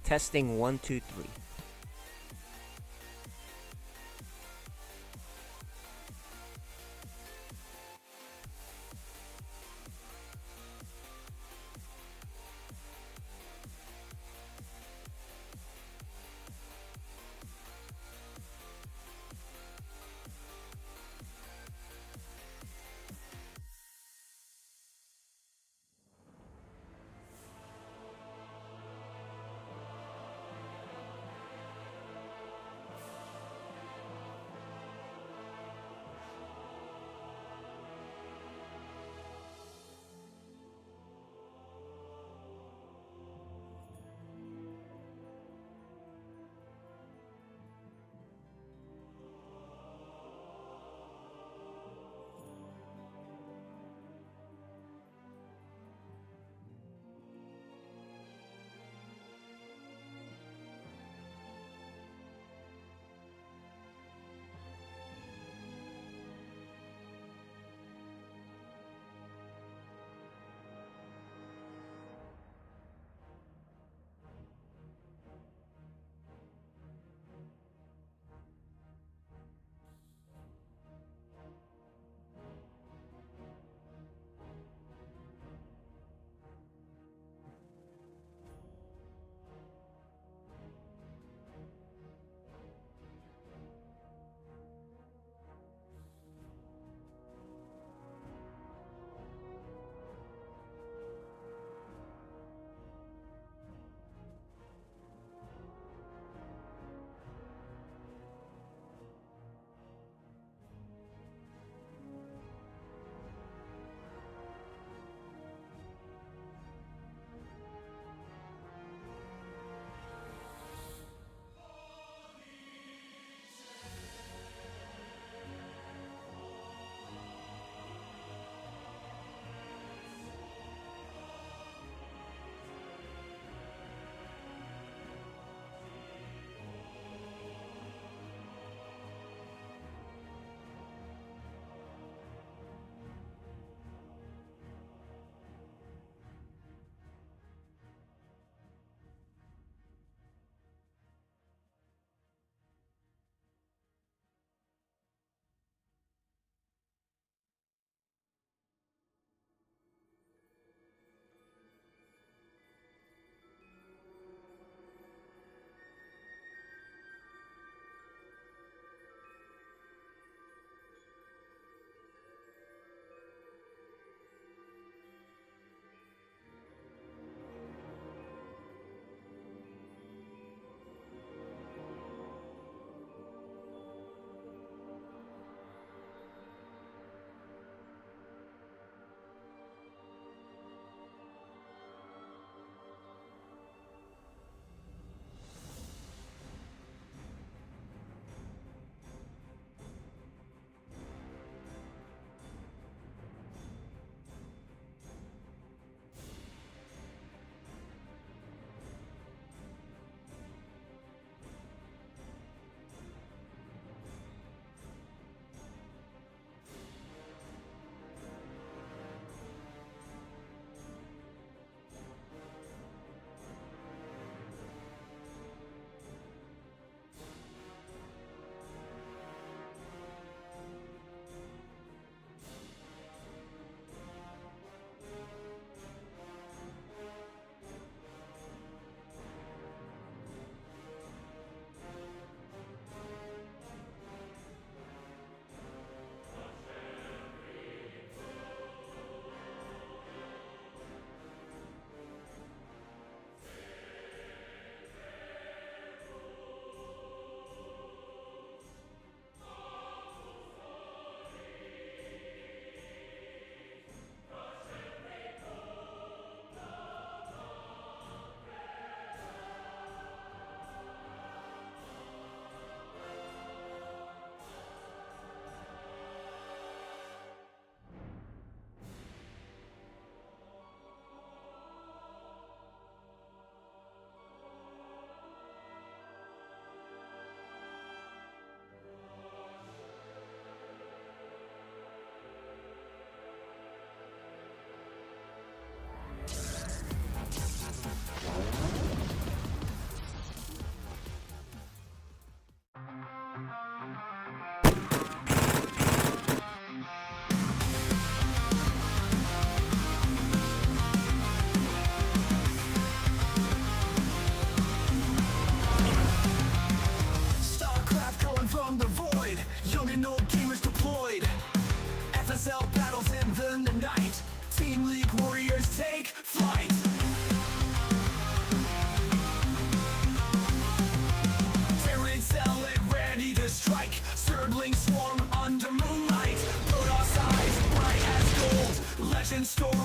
Testing 1 2 3.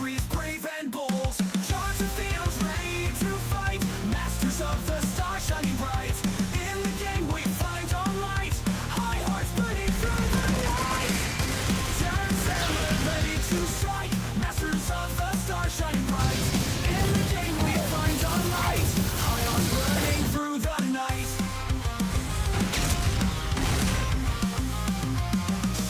victories brave and bold. Charge the fields ready to fight, masters of the star shining bright. In the game we find our light, high hearts burning through the night. Turn sailor ready to strike, masters of the star shining bright. In the game we find our light, high hearts burning through the night.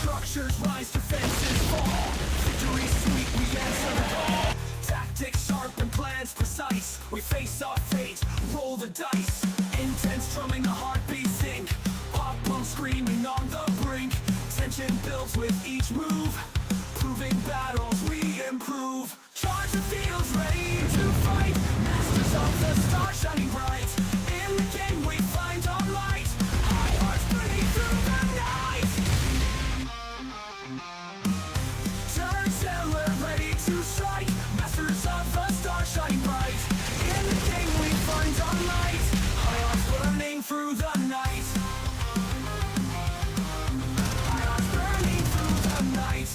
Structures rise, defenses fall. Victory sweet, we answer the call. Tactics sharp and plans precise. We face our fate, roll the dice. Intense drumming, a heartbeat sink. Pop punk screaming on the brink. Tension builds with each move. Proving battles we improve. Charge the fields ready to fight. Masters of the star shining bright. In the game we find our light. High hearts burning through the night. Turn sailor ready to strike, masters of the star shining bright. In the game we find our light, high hearts burning through the night. High hearts burning through the night.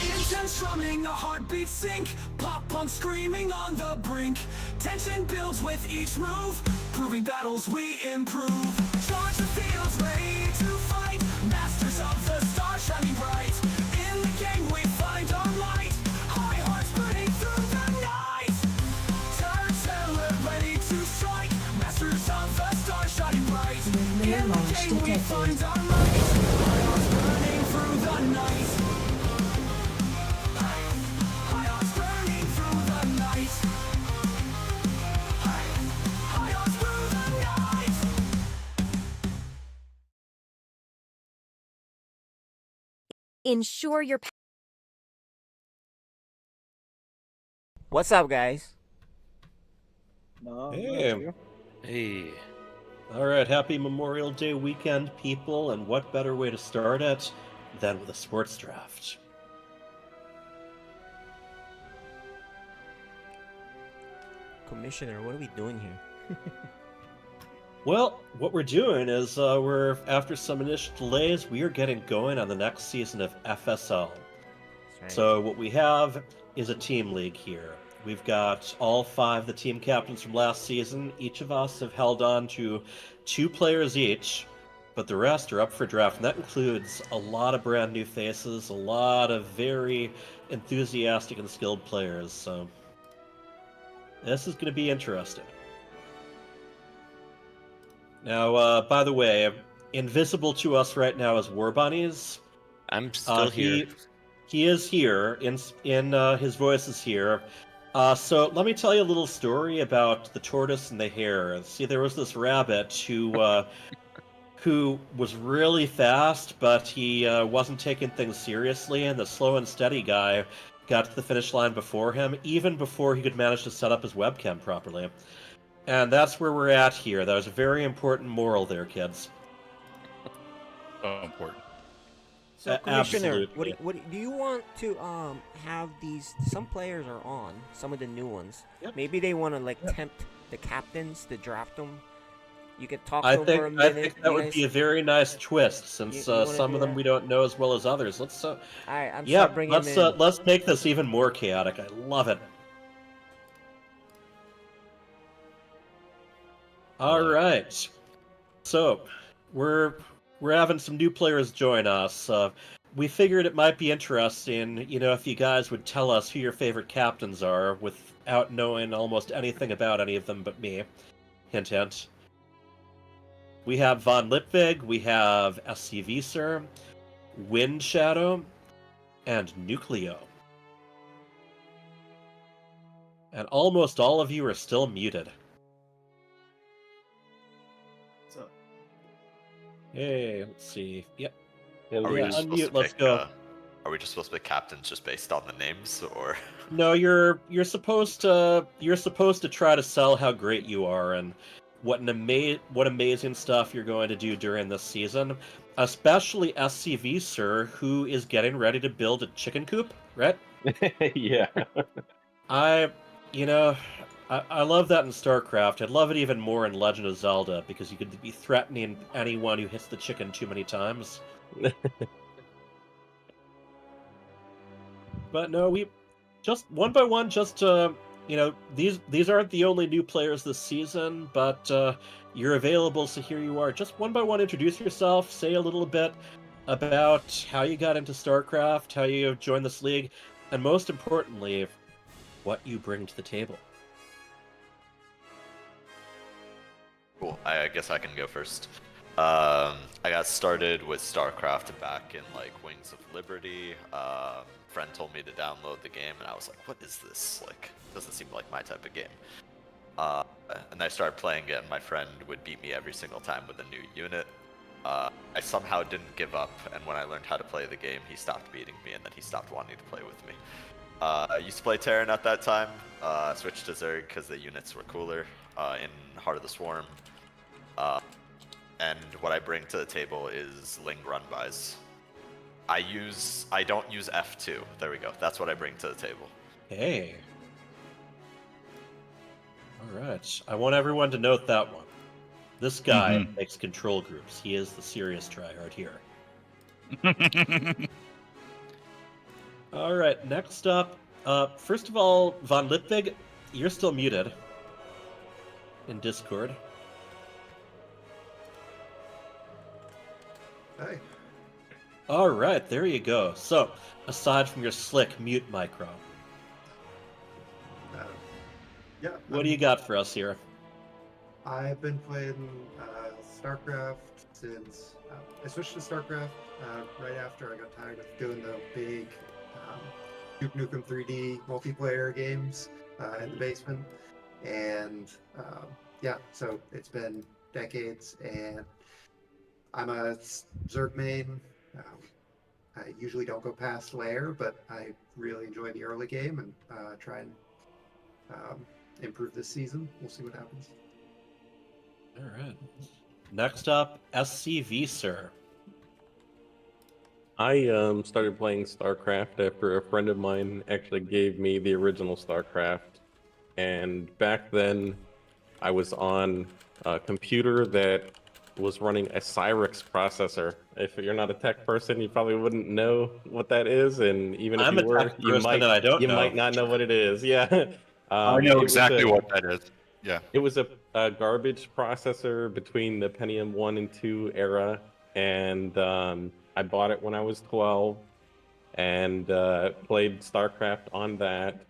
Intense drumming, a heartbeat sink. Pop punk screaming on the brink. Tension builds with each move. Proving battles we improve. Charge the fields ready to fight. Masters of the star shining bright. In the game we find our light. High hearts burning through the night. Turn sailor ready to strike. Masters of the star shining bright. In the game we find our light. High hearts burning through the night. High hearts burning through the night. High hearts through the night. Ensure your What's up, guys? Hey. Hey. All right, happy Memorial Day weekend, people, and what better way to start it than with a sports draft? Commissioner, what are we doing here? Well, what we're doing is we're, after some initial delays, we are getting going on the next season of FSL. That's right. So what we have is a team league here. We've got all 5 the team captains from last season. Each of us have held on to 2 players each, but the rest are up for draft, and that includes a lot of brand new faces, a lot of very enthusiastic and skilled players, so this is going to be interesting. Now, by the way, invisible to us right now is War Bunnies. I'm still here. He is here. In his voice is here. So let me tell you a little story about the tortoise and the hare. See, there was this rabbit who was really fast, but he wasn't taking things seriously, and the slow and steady guy got to the finish line before him, even before he could manage to set up his webcam properly. And that's where we're at here. That was a very important moral there, kids. Oh, important. So, Commissioner, absolutely. what do you want to have these? Some players are on, some of the new ones. Yep. Maybe they want to tempt the captains to draft them. You could talk I to them for a think minute. that would be a very nice twist, since you wanna some do of them that? we don't know as well as others. Let's I'm yeah, start bringing them in. let's make this even more chaotic. I love it. All right, so we're having some new players join us. We figured it might be interesting, if you guys would tell us who your favorite captains are without knowing almost anything about any of them but me. Hint, hint. We have Von Lipvig, we have SCV Sir, Wind Shadow, and Nucleo. And almost all of you are still muted. So, Hey, let's see. Yep. Are we Yeah, just supposed unmute, to let's pick, go. Are we just supposed to be captains just based on the names, or? No, you're supposed to try to sell how great you are and what amazing stuff you're going to do during this season, especially SCV Sir, who is getting ready to build a chicken coop, right? Yeah. I, you know, I love that in StarCraft. I'd love it even more in Legend of Zelda because you could be threatening anyone who hits the chicken too many times. But no, we just one by one, these aren't the only new players this season, but you're available, so here you are. Just one by one, introduce yourself, say a little bit about how you got into StarCraft, how you joined this league, and most importantly, what you bring to the table. Cool. I guess I can go first. I got started with StarCraft back in like Wings of Liberty. Friend told me to download the game, and I was like, "What is this? Like, doesn't seem like my type of game." And I started playing it, and my friend would beat me every single time with a new unit. I somehow didn't give up, and when I learned how to play the game, he stopped beating me, and then he stopped wanting to play with me. I used to play Terran at that time. Switched to Zerg because the units were cooler in Heart of the Swarm. And what I bring to the table is Ling run-bys. I don't use F2. There we go. That's what I bring to the table. Hey. Alright. I want everyone to note that one. This guy makes control groups. He is the serious tryhard here. Alright, next up. First of all, Von Lipwig, you're still muted in Discord. Hey. Alright, there you go. So, aside from your slick mute micro, Yeah. what do you got for us here? I've been playing StarCraft since I switched to StarCraft right after I got tired of doing the big Duke Nukem 3D multiplayer games in the basement, and yeah, so it's been decades, and I'm a Zerg main. I usually don't go past layer, but I really enjoy the early game and try and improve this season. We'll see what happens. All right. Next up, SCV Sir. I started playing StarCraft after a friend of mine actually gave me the original StarCraft, and back then I was on a computer that was running a Cyrix processor. If you're not a tech person, you probably wouldn't know what that is, and even if I'm you a were, tech person and I don't know. might not know what it is. Yeah, I know exactly what that is. Yeah. It was a garbage processor between the Pentium 1 and 2 era, and I bought it when I was 12 and played StarCraft on that.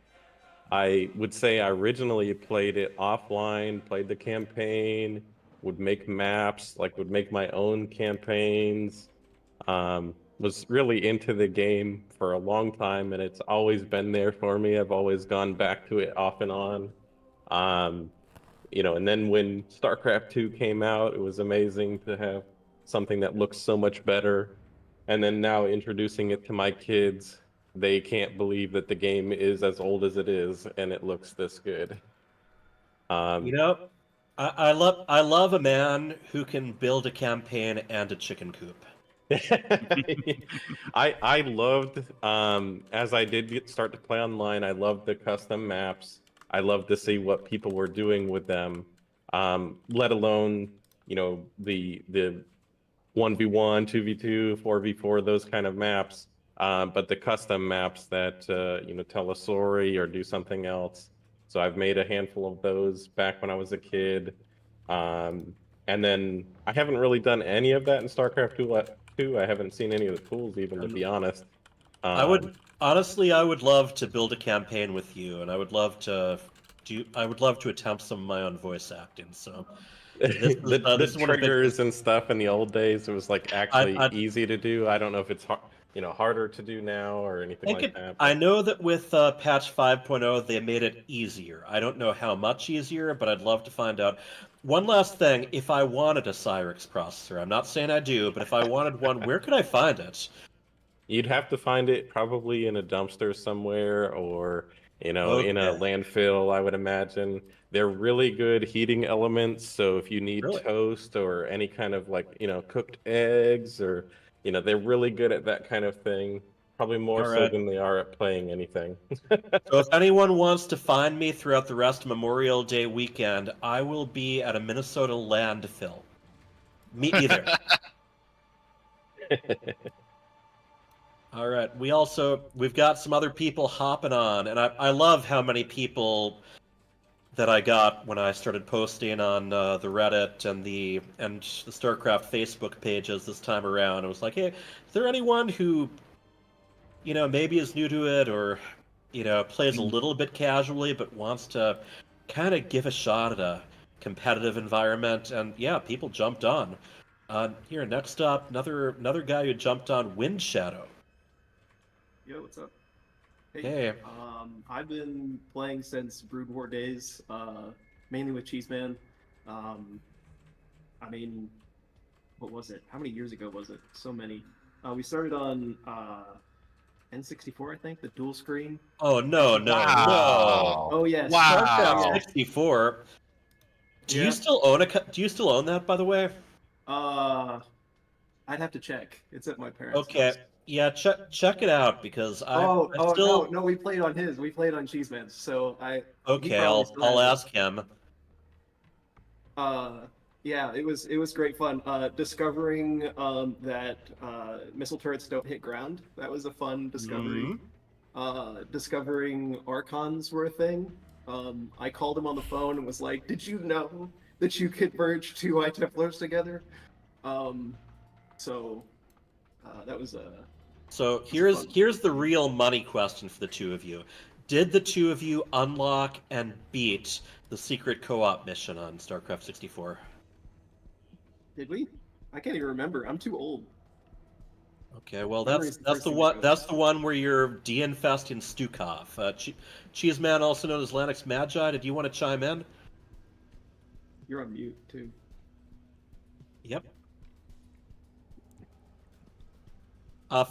I would say I originally played it offline, played the campaign, would make maps, would make my own campaigns, was really into the game for a long time, and it's always been there for me. I've always gone back to it off and on. And then when StarCraft 2 came out, it was amazing to have something that looks so much better. And then now introducing it to my kids, they can't believe that the game is as old as it is and it looks this good. I love a man who can build a campaign and a chicken coop. I loved as I did start to play online, I loved the custom maps. I loved to see what people were doing with them, let alone the 1v1, 2v2, 4v4, those kind of maps, but the custom maps that tell a story or do something else. So I've made a handful of those back when I was a kid. And then I haven't really done any of that in StarCraft 2. I haven't seen any of the tools even, to be honest. I would love to build a campaign with you, and I would love to attempt some of my own voice acting. So the triggers and stuff in the old days, it was actually easy to do. I don't know if it's harder to do now or anything like that. I know that with patch 5.0 they made it easier. I don't know how much easier, but I'd love to find out. One last thing, if I wanted a Cyrix processor, I'm not saying I do, but if I wanted one, where could I find it? You'd have to find it probably in a dumpster somewhere or, in a Okay. landfill, I would imagine. They're really good heating elements, so if you need Really? toast or any kind of like, cooked eggs or, they're really good at that kind of thing. Probably more All so right. than they are at playing anything. So if anyone wants to find me throughout the rest of Memorial Day weekend, I will be at a Minnesota landfill. Meet me there. All right. We've got some other people hopping on, and I love how many people that I got when I started posting on the Reddit and the StarCraft Facebook pages this time around. It was like, hey, is there anyone who maybe is new to it or plays a little bit casually but wants to kind of give a shot at a competitive environment? And yeah, people jumped on. Here, next up, another guy who jumped on, Wind Shadow. Yo, what's up? Hey. I've been playing since Brood War days, mainly with Cheeseman. I mean, what was it? How many years ago was it? So many. We started on N64, I think, the dual screen. Oh no, no, Wow. Oh yes. Wow. Oh, yeah. 64. Do Yeah. you still own Do you still own that, by the way? I'd have to check. It's at my parents' Okay. house. Yeah, check it out because I still. No, we played on his. We played on Cheeseman's. So he Okay, probably still I'll has it. ask him. Yeah, it was great fun. Discovering that missile turrets don't hit ground. That was a fun discovery. Discovering Archons were a thing. I called him on the phone and was like, "Did you know that you could merge two High Templars together?" So that was So here's the real money question for the two of you. Did the two of you unlock and beat the secret co-op mission on StarCraft 64? Did we? I can't even remember. I'm too old. Okay, well Memory's the that's first the thing one that that's goes. the one where you're de-infesting Stukov. Cheeseman, also known as Lanix Magi. Did you want to chime in? You're on mute too. Yep.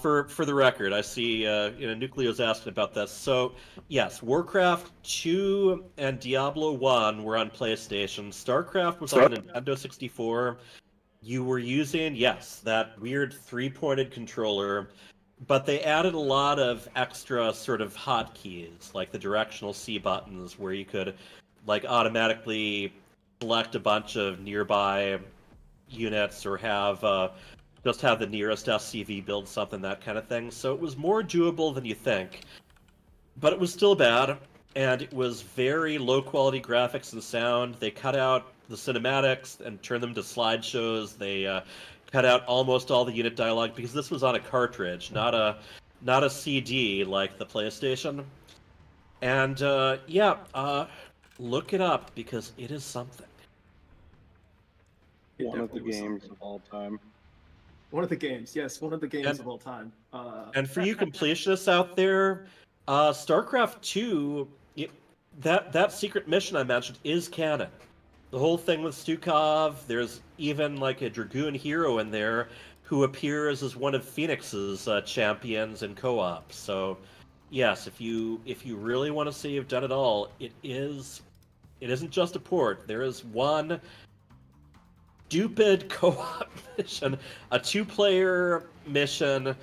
For the record, I see Nucleo's asking about this. So yes, Warcraft 2 and Diablo 1 were on PlayStation. StarCraft was on Nintendo 64. You were using, yes, that weird three-pointed controller, but they added a lot of extra sort of hotkeys, like the directional C buttons, where you could like automatically select a bunch of nearby units or just have the nearest SCV build something, that kind of thing. So it was more doable than you think, but it was still bad, and it was very low quality graphics and sound. They cut out the cinematics and turned them to slideshows. They cut out almost all the unit dialogue because this was on a cartridge, not a CD like the PlayStation. And look it up because it is something. It One of the definitely was games something. of all time. One of the games, yes, one of the games of all time. And for you completionists out there, StarCraft 2, that secret mission I mentioned is canon. The whole thing with Stukov, there's even like a Dragoon hero in there who appears as one of Phoenix's champions in co-op. So, yes, if you really want to say you've done it all, it isn't just a port. There is one stupid co-op mission, a two-player mission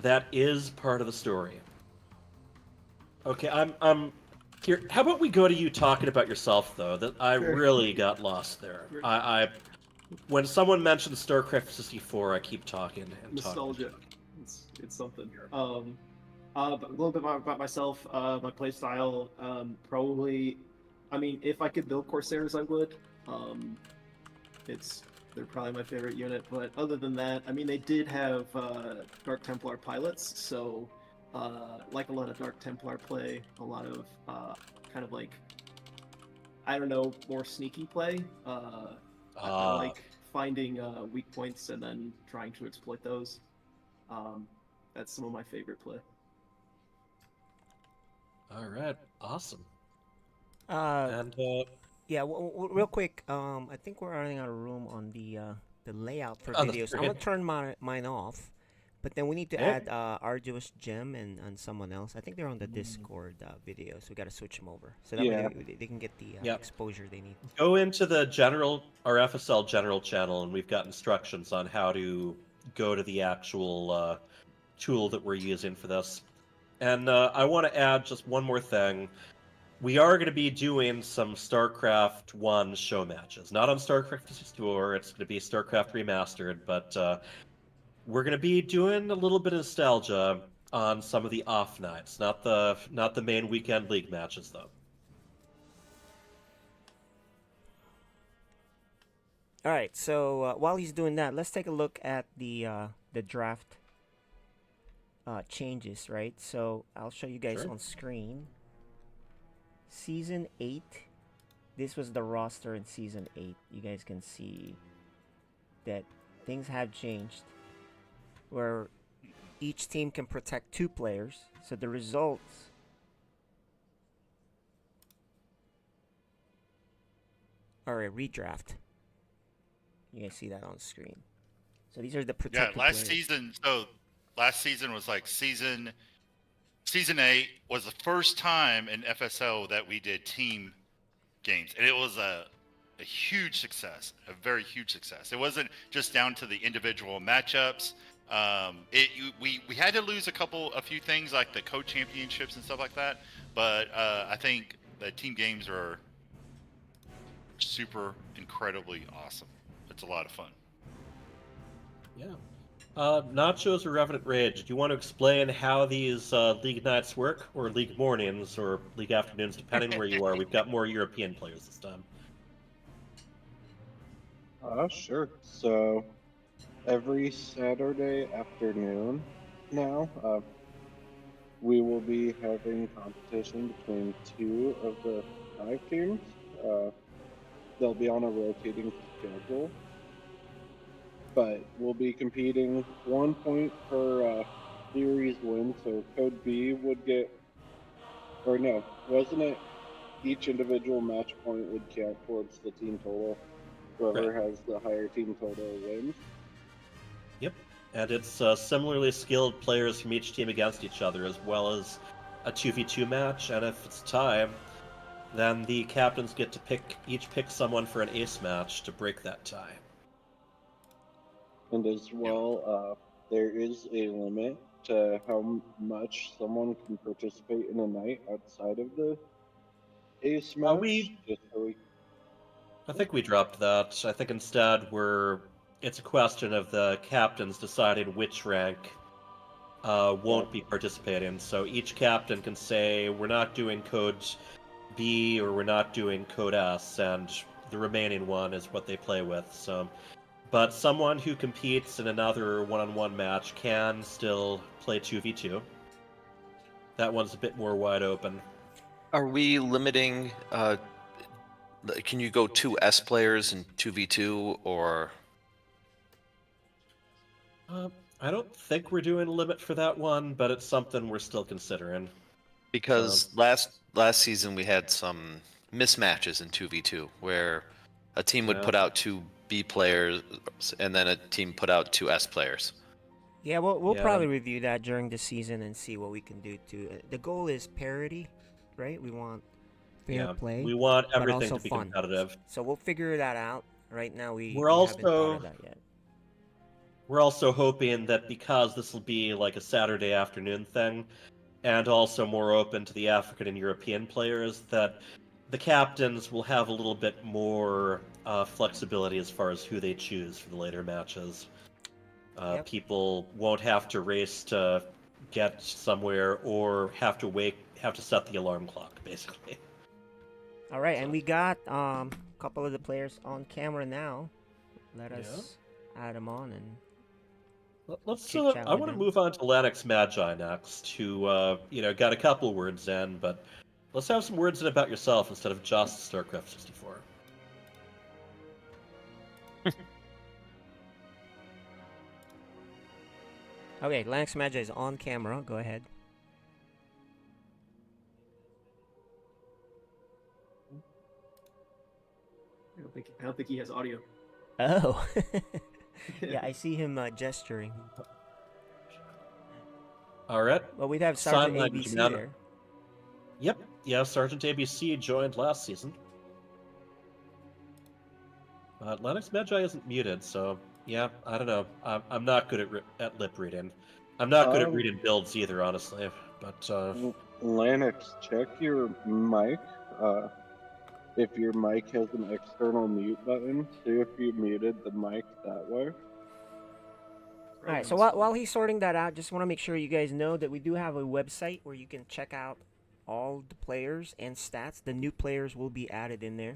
that is part of the story. Okay, I'm here. How about we go to you talking about yourself though? That I Sure. really got lost there. I when someone mentions StarCraft 64, I keep talking and Nostalgia. talking. It's something. But a little bit about myself, my play style. Probably, I mean, if I could build Corsairs, I would. They're probably my favorite unit. But other than that, I mean, they did have Dark Templar pilots, so like a lot of Dark Templar play, a lot of kind of like, I don't know, more sneaky play. I like finding weak points and then trying to exploit those. That's some of my favorite play. All right, awesome. And And yeah, real quick. I think we're running out of room on the layout for Oh, that's videos. I'm okay. gonna turn mine off, But then we need to Eh? add Arduous Gem and someone else. I think they're on the Discord video, so we got to switch them over. So that Yeah. way they can get the Yep. exposure they need. Go into the our FSL general channel, and we've got instructions on how to go to the actual tool that we're using for this. And I want to add just one more thing. We are going to be doing some StarCraft 1 show matches. Not on StarCraft 64, it's going to be StarCraft Remastered, but we're going to be doing a little bit of nostalgia on some of the off nights, not the main weekend league matches, though. All right. So while he's doing that, let's take a look at the draft changes. Right. So I'll show you guys Sure. on screen. Season 8. This was the roster in Season 8. You guys can see that things have changed, where each team can protect 2 players. So the results are a redraft. You guys see that on screen. So these are the protected Yeah, last players. season. So last season was like season 8 was the first time in FSL that we did team games, and it was a huge success, a very huge success. It wasn't just down to the individual matchups. We had to lose a few things like the co-championships and stuff like that, but I think the team games are super incredibly awesome. It's a lot of fun. Yeah. Nachos or Revenant Rage, do you want to explain how these league nights work, or league mornings, or league afternoons, depending where you are? We've got more European players this time. Sure. So every Saturday afternoon now, we will be having competition between 2 of the 5 teams. They'll be on a rotating schedule, but we'll be competing 1 point per series win. So Code B would get, or no, wasn't it? Each individual match point would count towards the team total. Whoever has the higher team total wins. Yep. And it's similarly skilled players from each team against each other, as well as a 2v2 match. And if it's time, then the captains get to pick someone for an ace match to break that tie. And as well, there is a limit to how much someone can participate in a night outside of the ace match. I think we dropped that. I think instead it's a question of the captains deciding which rank won't be participating. So each captain can say, we're not doing code B or we're not doing code S, and the remaining one is what they play with. So, but someone who competes in another one-on-one match can still play 2v2. That one's a bit more wide open. Are we limiting? Can you go 2 S players and 2v2, or? I don't think we're doing a limit for that one, but it's something we're still considering. Because last season we had some mismatches in 2v2 where a team would put out 2 B players and then a team put out 2 S players. Yeah, we'll probably review that during the season and see what we can do to. The goal is parity, right? We want fair play. We want everything but also to be fun. competitive. So we'll figure that out. Right now, we We're haven't thought also of that yet. We're also hoping that because this will be like a Saturday afternoon thing, and also more open to the African and European players, that the captains will have a little bit more flexibility as far as who they choose for the later matches. People won't have to race to get somewhere or have to set the alarm clock, basically. All right, and we got a couple of the players on camera now. Let us add them on and let's. I want to move on to Lennox Magi next, who got a couple words in, but let's have some words in about yourself instead of just StarCraft 64. Okay, Lennox Magi is on camera. Go ahead. I don't think he has audio. Oh. Yeah, I see him gesturing. All right. Well, we'd have Sign Sergeant language ABC man. there. Yep. Yeah, Sergeant ABC joined last season. Lennox Magi isn't muted, so yeah, I don't know. I'm not good at lip reading. I'm not good at reading builds either, honestly. But Lennox, check your mic. If your mic has an external mute button, see if you muted the mic that way. All right, so while he's sorting that out, just want to make sure you guys know that we do have a website where you can check out all the players and stats. The new players will be added in there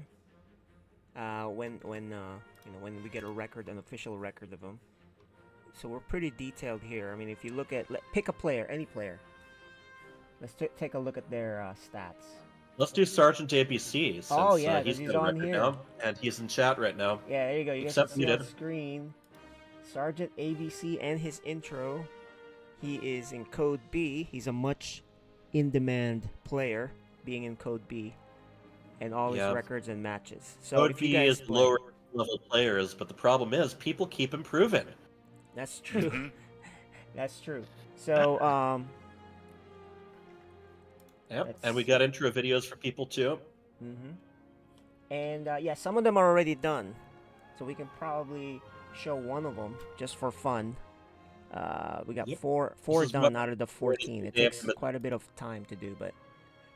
when we get a record, an official record of them. So we're pretty detailed here. I mean, if you look at pick a player, any player. Let's take a look at their stats. let's do Sergeant ABC since Oh, yeah, 'cause he's he's got a on record here. now, and he's in chat right now. Yeah, there you go. You Except guys can see on muted. screen Sergeant ABC and his intro. He is in Code B. He's a much in-demand player, being in Code B, and all his Yeah. records and matches. So Code if you B guys is play, lower level players, but the problem is people keep improving. that's true. Mhm. That's true. So Yep, and we got intro videos for people too. and yeah, some of them are already done, so we can probably show one of them just for fun. We got Yep. four This is done what- out of the 14. It Yeah, takes but- quite a bit of time to do, but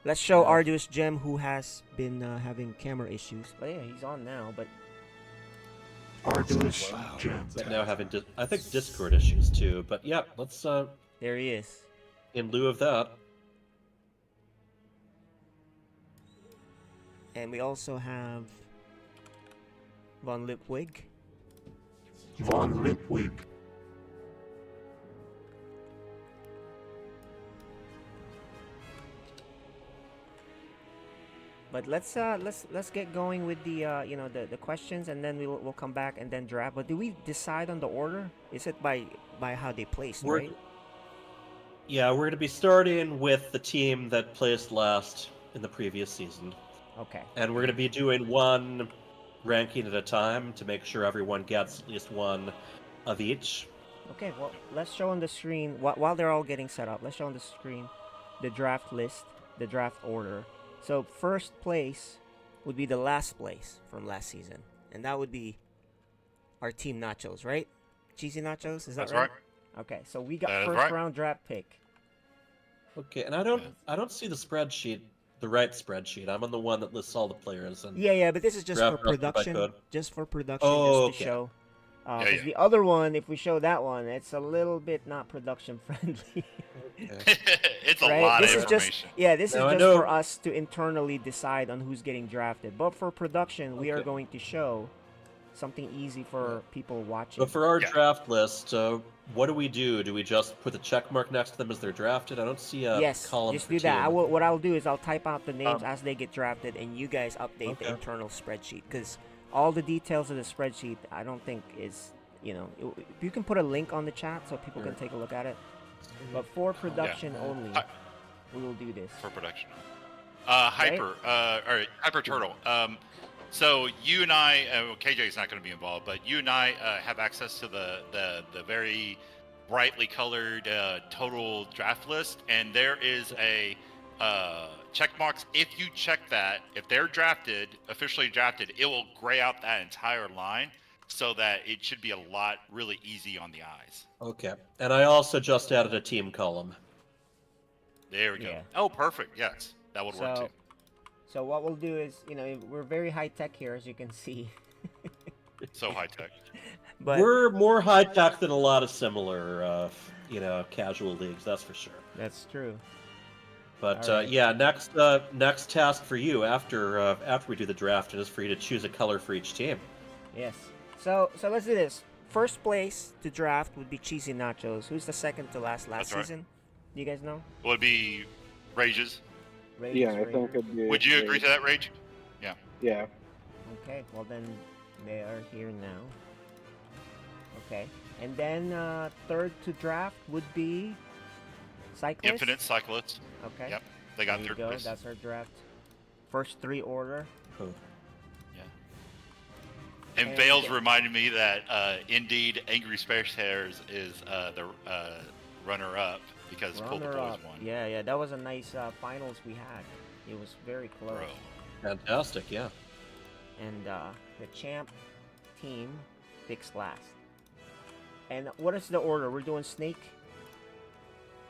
let's show Yeah. Arduous Gem, who has been having camera issues. But yeah, he's on now. But Arduous Gem. But now having I think Discord issues too. But yeah, let's there he is. in lieu of that. And we also have Von Lipwig. Von Lipwig. But let's get going with the the questions, and then we'll come back and then draft. But do we decide on the order? Is it by how they placed, We're- right? Yeah, we're going to be starting with the team that placed last in the previous season. Okay. And we're going to be doing one ranking at a time to make sure everyone gets at least one of each. Okay, well, let's show on the screen, while they're all getting set up, let's show on the screen the draft list, the draft order. So first place would be the last place from last season, and that would be our team Nachos, right? Cheesy Nachos, is that That's right? right. Okay, so we got That is first right. round draft pick. Okay, and I don't see the spreadsheet, the right spreadsheet. I'm on the one that lists all the players. And Yeah, but this is just for Draft roster by production, code. just for production, Oh, just to okay. show. Yeah, 'Cause yeah. the other one, if we show that one, it's a little bit not production friendly. It's a Right? lot This of is just information. this Now, is I just know- for us to internally decide on who's getting drafted. But for production, we are Okay. going to show something easy for people watching. But for our Yeah. draft list, what do we do? Do we just put the check mark next to them as they're drafted? I don't see a yes, column just for do that. team. What I'll do is I'll type out the names Um, as they get drafted, and you guys update the Okay. internal spreadsheet, because all the details of the spreadsheet I don't think is you can put a link on the chat so people can Sure. take a look at it. But for production only, Hi- we will do this. for production. Hyper, all right, Hyper Turtle. So you and I, KJ is not going to be involved, but you and I have access to the very brightly colored total draft list, and there is a check marks. If you check that, if they're drafted, officially drafted, it will gray out that entire line, so that it should be a lot really easy on the eyes. Okay, and I also just added a team column. There we go. Yeah. Oh, perfect. Yes, that would work So, too. so what we'll do is, we're very high tech here, as you can see. So high tech. But We're more high tech than a lot of similar, casual leagues. That's for sure. that's true. But All right. yeah, next task for you after we do the draft is for you to choose a color for each team. Yes. So let's do this. First place to draft would be Cheesy Nachos. Who's the second to last That's right. season? Do you guys know? Would be Rages. Rages, Yeah, I Raiders. think it'd be. Would you agree to that, Rage? Yeah. Okay, well then they are here now. Okay, and then third to draft would be Cyclist. Infinite Cyclist. Okay. Yep, they got there you third go. place. That's our draft. First three order. Cool. And And- Vales reminded me that indeed Angry Space Hairs is the runner-up, because Pull the Boys Runner-up. won. Yeah, that was a nice finals we had. It was very close. Bro. Fantastic, yeah. And the champ team picks last. And what is the order? We're doing Snake?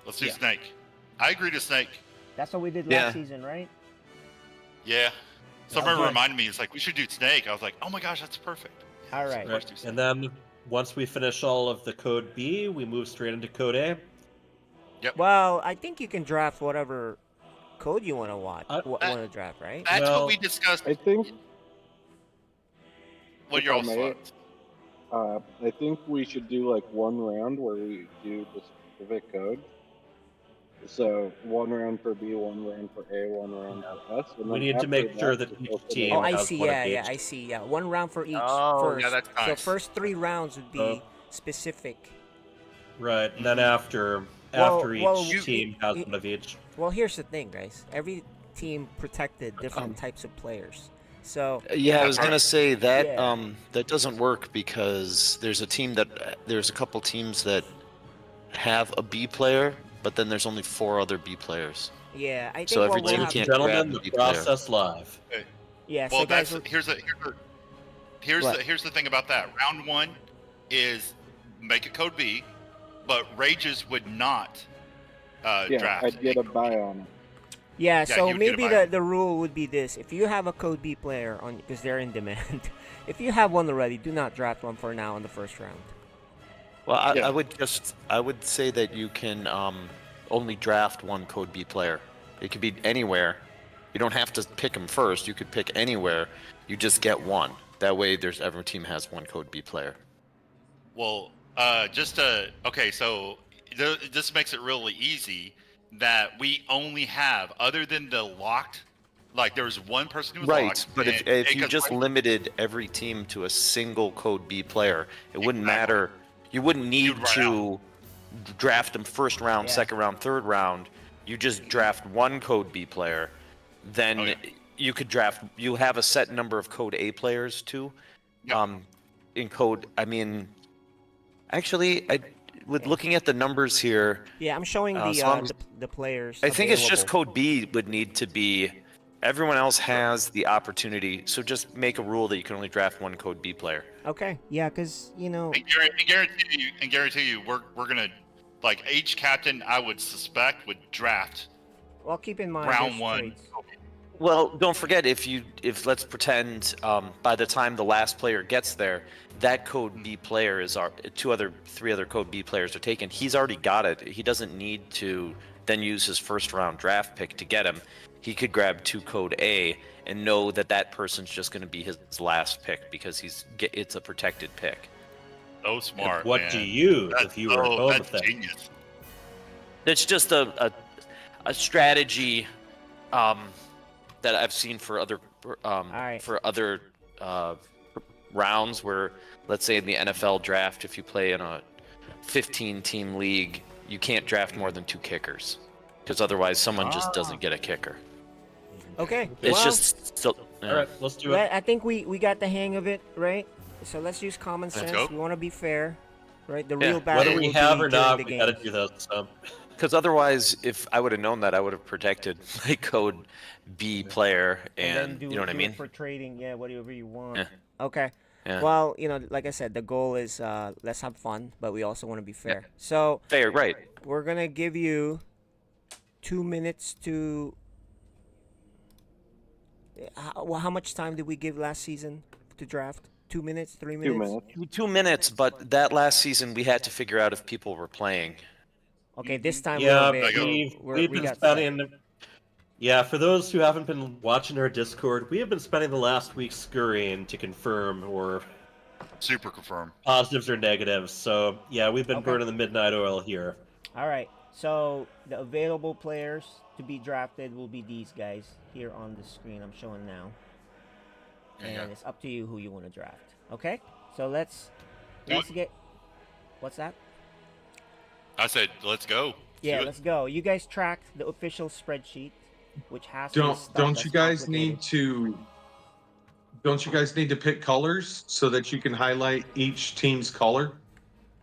Let's do Yeah. Snake. I agree to Snake. That's what we did Yeah. last season, right? Yeah. Someone Okay. reminded me, it's like, we should do Snake. I was like, oh my gosh, that's perfect. All right. Of course do Snake. And then once we finish all of the code B, we move straight into code A. Well, I think you can draft whatever code you want to watch. Want to draft, right? That's Well, what we discussed. I think. What if your I all may, thoughts? I think we should do like one round where we do the specific code. So one round for B, one round for A, one round for S. And We then need to after make sure that we each go for the team Oh, I has see. one of Yeah, each. I see. Yeah, one round for each. Oh, first. yeah, that's So nice. first 3 rounds would be specific. Right, and then after Well, each team has you- one of each. Well, here's the thing, guys. Every team protected different types of players. So Yeah, I was gonna say that Yeah. that doesn't work because there's a couple teams that have a B player, but then there's only 4 other B players. yeah, I think So every what we'll team have can't to, grab Gentlemen, the the B player. process live. yeah. Well, So guys, here's What? the thing about that. Round 1 is make a code B, but Rages would not Yeah, draft. I'd get a buy on it. yeah. So you would get a maybe buy. the rule would be this: if you have a code B player on, because they're in demand, if you have one already, do not draft one for now in the first round. Well, Yeah. I would say that you can only draft one code B player. It could be anywhere. You don't have to pick them first. You could pick anywhere. You just get one. That way, every team has one code B player. Well, okay, so this makes it really easy that we only have, other than the locked, like there was one person who was Right, locked. but if you because just limited every team to a single code B player, it wouldn't Exactly. matter. You wouldn't need You'd run to draft them first round, Yeah. second round, third round. You just draft one code B player, then Oh, yeah. you could draft. You have a set number of code A players too. Yep. In code, I mean, actually, with looking at the numbers here, Yeah, I'm showing so I'm- the players. I think it's just available. code B would need to be. Everyone else has the opportunity, so just make a rule that you can only draft one code B player. Okay, yeah, because and guarantee you, we're gonna, like, each captain I would suspect would draft well, keep in mind round there's 1. trades. Well, don't forget if let's pretend by the time the last player gets there, that code B player is three other code B players are taken. He's already got it. He doesn't need to then use his first round draft pick to get him. He could grab 2 code A and know that that person's just going to be his last pick because it's a protected pick. So smart. What man. do you That's, if you were at home with that's that? genius. It's just a strategy that I've seen for other right. for other rounds where, let's say in the NFL draft, if you play in a 15-team league, you can't draft more than 2 kickers because otherwise someone just doesn't get a kicker. Okay, It's well, just still. All right, let's do it. I think we got the hang of it, right? So let's use common sense. go. We want to be fair, right? The Yeah, real battle Whether we will have be or during not, the we got to games. do this. Because otherwise, if I would have known that, I would have protected my code B player, And and then do, you know what I do mean. it for trading, yeah, whatever you want. Yeah. Okay. Yeah. Well, like I said, the goal is let's have fun, but we also want to be fair. So Fair, right? we're gonna give you 2 minutes to. How much time did we give last season to draft? 2 minutes, 3 minutes? 2 minutes. 2 minutes, but that last season we had to figure out if people were playing. Okay, this time Yeah, we're available. we've been spending. Yeah, for those who haven't been watching our Discord, we have been spending the last week scurrying to confirm or Super confirm. positives or negatives. So yeah, we've been Okay. burning the midnight oil here. All right. So the available players to be drafted will be these guys here on the screen I'm showing now. And Yeah. it's up to you who you want to draft. Okay? So let's Do get what's that? I said, let's go. Yeah, Do it. let's go. You guys track the official spreadsheet, which has Don't this stuff don't that's you guys complicated. need to don't you guys need to pick colors so that you can highlight each team's color?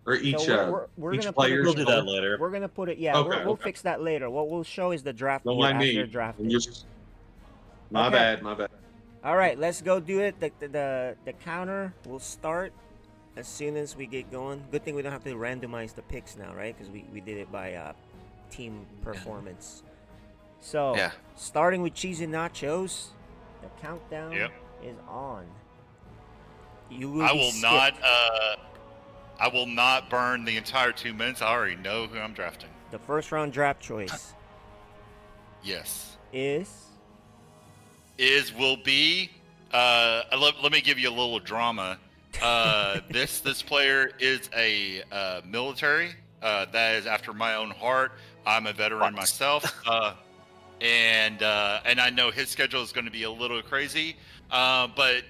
or each we're each gonna put it- player's We'll do that color? later. We're gonna put it. Yeah, Okay, we'll okay. fix that later. What we'll show is the draft Don't board mind as they're me. drafted. I'm just my Okay. bad. My bad. All right, let's go do it. The counter will start as soon as we get going. Good thing we don't have to randomize the picks now, right? Because we did it by team performance. So Yeah. starting with cheesy nachos, the countdown Yep. is on. You will I be will skipped. not. I will not burn the entire 2 minutes. I already know who I'm drafting. The first round draft choice Yes. Will be. Let me give you a little drama. This player is a military. That is after my own heart. I'm a veteran myself. And I know his schedule is going to be a little crazy. But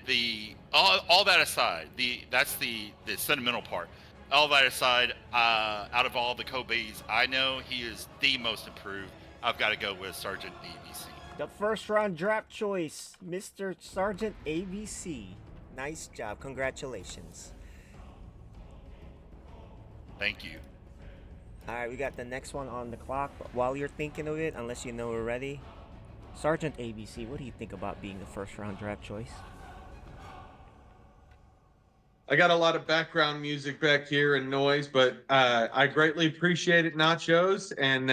all that aside, that's the sentimental part. All that aside, out of all the Kobe's I know, he is the most improved. I've got to go with Sergeant ABC. The first round draft choice, Mr. Sergeant ABC. Nice job. Congratulations. Thank you. All right, we got the next one on the clock. But while you're thinking of it, unless you know we're ready, Sergeant ABC, what do you think about being the first round draft choice? I got a lot of background music back here and noise, but I greatly appreciate it, Nachos. And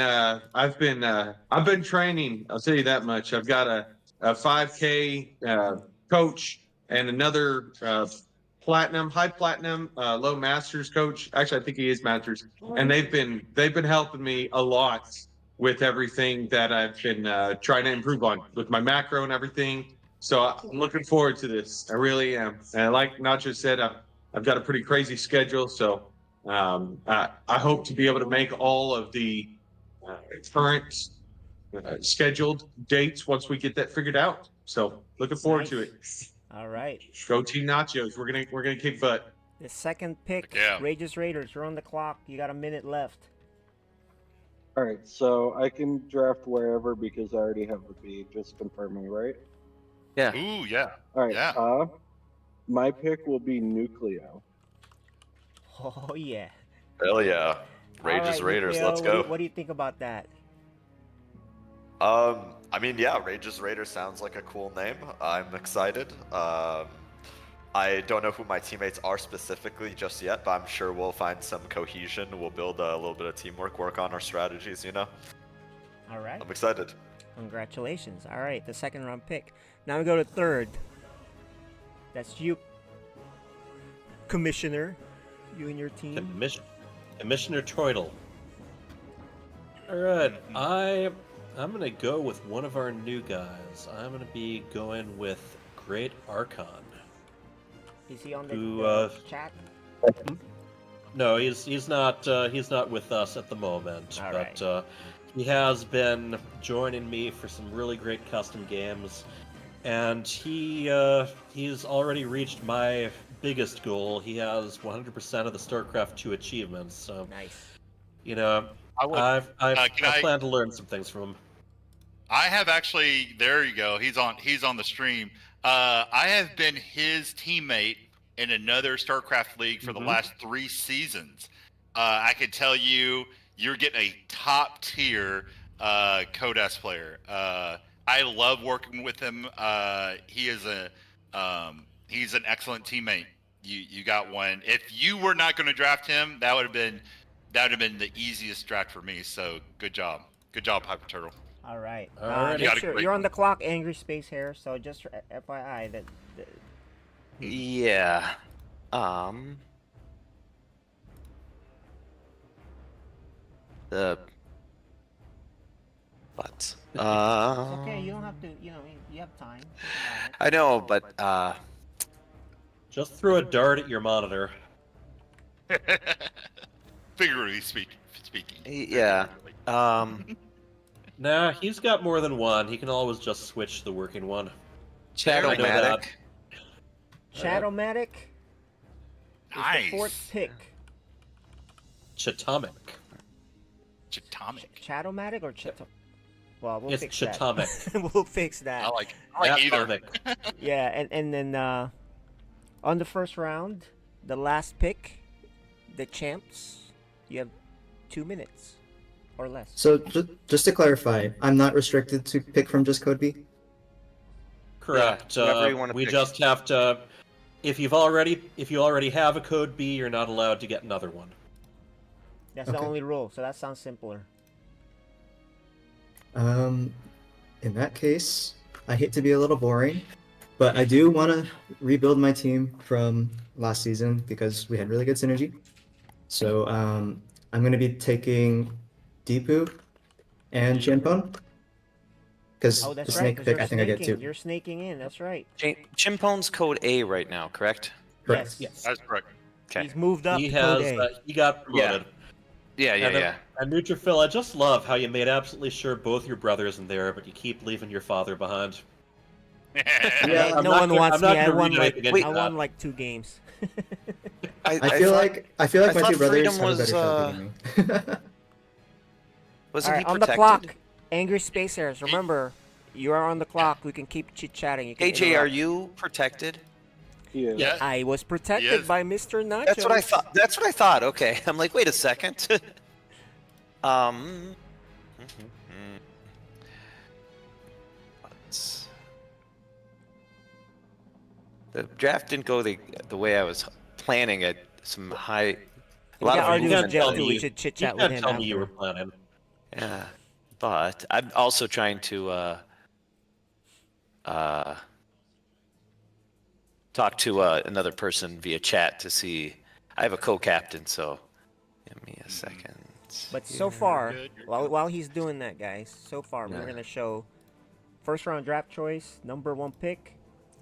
I've been training. I'll tell you that much. I've got a 5K coach and another high platinum, low masters coach. Actually, I think he is masters, and they've been helping me a lot with everything that I've been trying to improve on with my macro and everything. So I'm looking forward to this. I really am. And like Nacho said, I've got a pretty crazy schedule. So I hope to be able to make all of the current scheduled dates once we get that figured out. So looking forward to it. All right. Go Team Nachos. We're gonna kick butt. The second pick, Yeah. Rages Raiders. You're on the clock. You got a minute left. All right, so I can draft wherever because I already have the B. Just confirming, right? Yeah. Ooh, yeah. All right. Yeah. My pick will be Nucleo. Oh yeah. Hell yeah. All Rages right, Raiders, Nikhil, let's go. What do you think about that? I mean, yeah, Rages Raiders sounds like a cool name. I'm excited. I don't know who my teammates are specifically just yet, but I'm sure we'll find some cohesion. We'll build a little bit of teamwork, work on our strategies, you know? All right. I'm excited. Congratulations. All right, the second round pick. Now we go to third. That's you, Commissioner. You and your team. Commissioner Troidel. All right, I'm gonna go with one of our new guys. I'm gonna be going with Great Archon. Is he on the, Who, the chat? No, he's not with us at the moment. All but right. he has been joining me for some really great custom games, and he's already reached my biggest goal. He has 100% of the StarCraft 2 achievements. So, Nice. you know, I plan to learn some things from him. I have actually. There you go. He's on the stream. I have been his teammate in another StarCraft league for the last 3 seasons. I can tell you're getting a top tier Codas player. I love working with him. He is he's an excellent teammate. You got one. If you were not going to draft him, that would have been the easiest draft for me. So good job, Hyper Turtle. All right. Alrighty. Make sure you're on the clock, Angry Space Hair. So just for FYI that. Yeah. The. But. It's okay. You don't have to. You know, you have time. Think about it. I know, but Just throw a dart at your monitor. Figuratively speaking. yeah. Nah, he's got more than one. He can always just switch the working one. Chat-O-Matic. Chat-O-Matic is Nice. the fourth pick. Chatomic. Chatomic. Chat-O-Matic or Chato? Well, we'll It's fix Chatomic. that. We'll fix that. I like either. Atomic. Yeah, and then on the first round, the last pick, the champs, you have 2 minutes or less. So just to clarify, I'm not restricted to pick from just code B. Correct. whoever you wanna We pick. just have to. If you already have a code B, you're not allowed to get another one. That's the Okay. only rule, so that sounds simpler. In that case, I hate to be a little boring, but I do want to rebuild my team from last season because we had really good synergy. So I'm going to be taking Deepu and Chimpone. Because Oh, the that's right. snake 'Cause pick, you're I think I get snaking. two. You're snaking in. That's right. Chimpone's code A right now, correct? Correct. Yes. That's correct. Okay. He's moved up He to code has. A. He got promoted. Yeah, yeah, And, yeah. And Neutrophil, I just love how you made absolutely sure both your brothers in there, but you keep leaving your father behind. Hey, I'm no not one gonna- wants I'm not me. I gonna won read like anything into I that. won like 2 games. I feel like I my thought two brothers Freedom have a was, better shot beating me. Wasn't All he right, on the protected? clock. Angry Space Airs. Remember, you are on the clock. We can keep chit chatting. You can AJ, are interrupt. you protected? He is. Yeah. I was He protected is. by Mr. Nacho. That's what I thought. That's what I thought. Okay, I'm like, wait a second. Let's- the draft didn't go the way I was planning it. Some high, a We lot got of Arduous movement. Jeff too. We should chit You chat with can't him tell me you were after. planning. Yeah, but I'm also trying to talk to another person via chat to see. I have a co-captain, so give me a second. But so far, good, you're while he's doing that, guys, so far Yeah. we're gonna show first round draft choice, number 1 pick,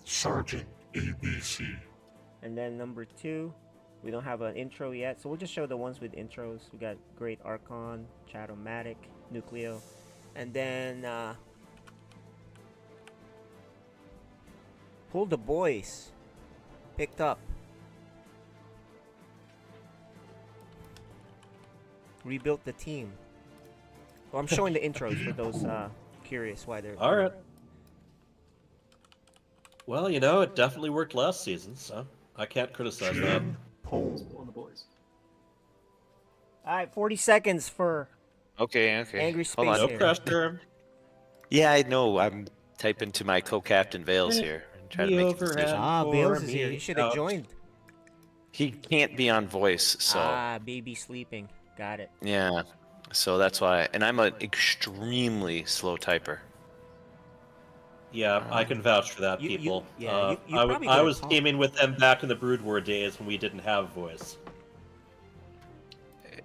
Sergeant ABC. and then number 2. We don't have an intro yet, so we'll just show the ones with intros. We got Great Archon, Chadomatic, Nucleo, and then Pull the Boys picked up. Rebuilt the team. Well, I'm showing the intros for those curious why they're. All right. Well, you know, it definitely worked last season, so I can't criticize that. Jim Pole. On the boys. All right, 40 seconds for Okay. Angry Hold on. Space No Air. pressure. Yeah, I know. I'm typing to my co-captain Vales here and try to Me make a overhead. decision. Ah, For Vales is here. me You should have out. joined. He can't be on voice, so Baby sleeping. Got it. yeah. So that's why. And I'm an extremely slow typer. Yeah, I can vouch for that, You- you- people. yeah, you I probably I could've was talked. teaming with them back in the Brood War days when we didn't have voice.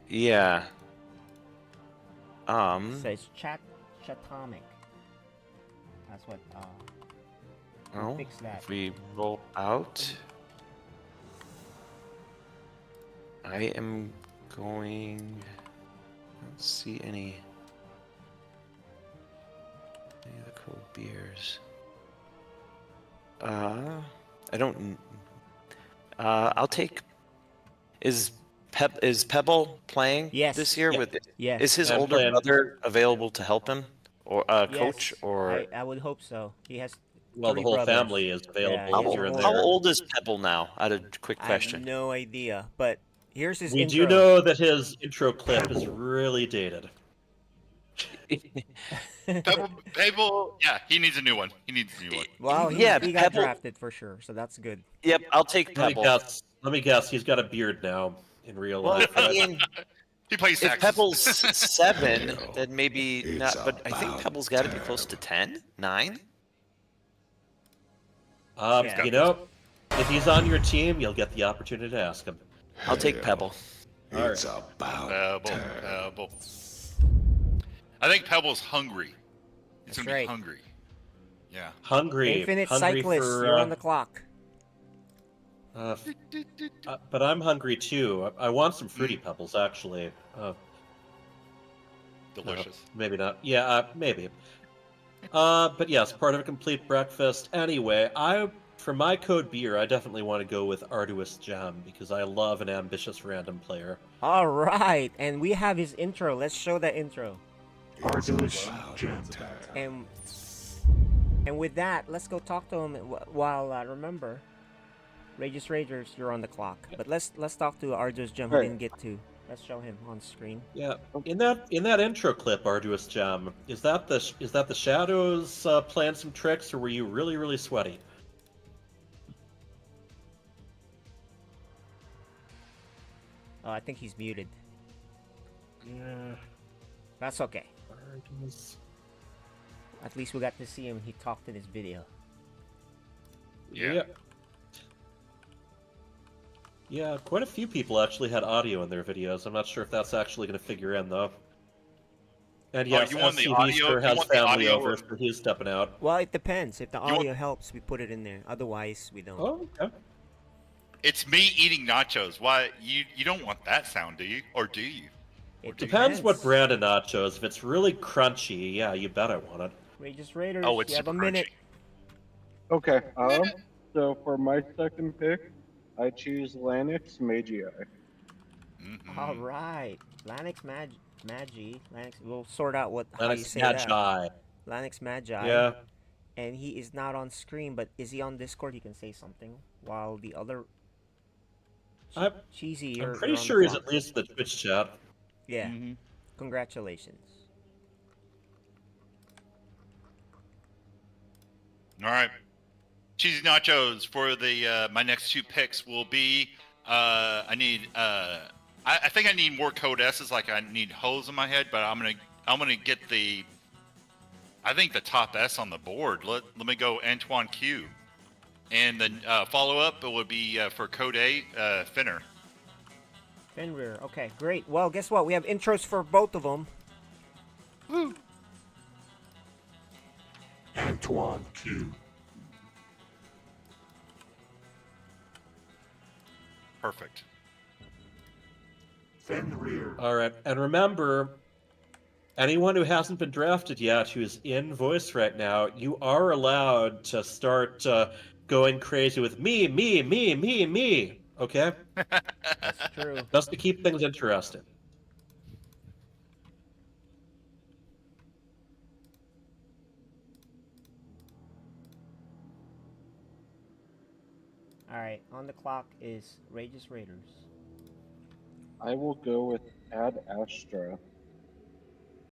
Yeah. Says Chatomic. That's what. Well, fix that. if we roll out, I am going. I don't see any of the cold beers. I don't. I'll take. Is Pebble playing Yes. this year? Yeah. With Yes. is his I'm older playing. brother available to help him, or coach, Yes, or I would hope so. He has. Well, the 3 whole brothers. family is available Yeah, how, he has if a you're in whole- how there. old is Pebble now? Out of quick I have question. no idea, but here's his We intro. do know that his intro clip is really dated. Pebble, yeah, he needs a new one. He needs a new one. Well, he Yeah, got Pebble- drafted for sure, so that's good. Yep, I'll take Let me Pebble. guess. Let me guess. He's got a beard now in real Well, life. I Right? mean, He plays if sax. Pebble's 7, then maybe It's not. But I think about Pebble's got to be close to 10, 9. Yeah. You know, if he's on your team, you'll get the opportunity to ask him. I'll take Pebble. It's about Pebble. I think Pebble's hungry. He's That's gonna right. be hungry. Yeah. Hungry. Infinite hungry Cyclist, for, you're on the clock. But I'm hungry too. I want some fruity pebbles, actually. Delicious. Maybe not. Yeah, maybe. But yes, part of a complete breakfast. Anyway, for my code beer, I definitely want to go with Arduous Jam because I love an ambitious random player. All right, and we have his intro. Let's show that intro. Arduous Jam. And with that, let's go talk to him. While remember, Rageous Raiders, you're on the clock. But let's talk to Arduous Gem who Alright. didn't get to. Let's show him on screen. Yeah, in that intro clip, Arduous Gem, is that the shadows playing some tricks, or were you really sweaty? Oh, I think he's muted. Yeah. That's okay. Arduous. At least we got to see him. He talked in his video. Yeah. Yeah, quite a few people actually had audio in their videos. I'm not sure if that's actually going to figure in, though. And yes, you want the SCV audio- sure you has want the family audio over, or- so he's stepping out. Well, it depends. If the want- audio helps, we put it in there. Otherwise, we don't. Oh, okay. It's me eating nachos. Why you don't want that sound, do you? Or do you? It Depends what brand of nachos. If it's really crunchy, yeah, you bet I want it. Rageous Raiders, Oh, it's you have a super minute. Okay. So for my second pick, I choose Lanix Magi. Mhm. All right, Lanix Magi. Lanix. We'll sort out how you Lennox say that. Magi. Lanix Magi. Yeah. And he is not on screen, but is he on Discord? He can say something. While the other I'm Cheesy, I'm you're pretty on the sure he's clock. at least in the Twitch chat. Yeah. Mm-hmm. Congratulations. All right. Cheesy nachos for the my next two picks will be I need I think I need more code S's, like I need holes in my head, but I'm gonna get the I think the top S on the board. Let me go Antoine Q. And then follow up it would be for code A Finner. Fenrir. Okay, great. Well, guess what? We have intros for both of them. Woo. Antoine Q. Perfect. Fenrir. All right, and remember, anyone who hasn't been drafted yet, who's in voice right now, you are allowed to start going crazy with me. Okay, That's true. just to keep things interesting. All right, on the clock is Rageous Raiders. I will go with Ad Astra.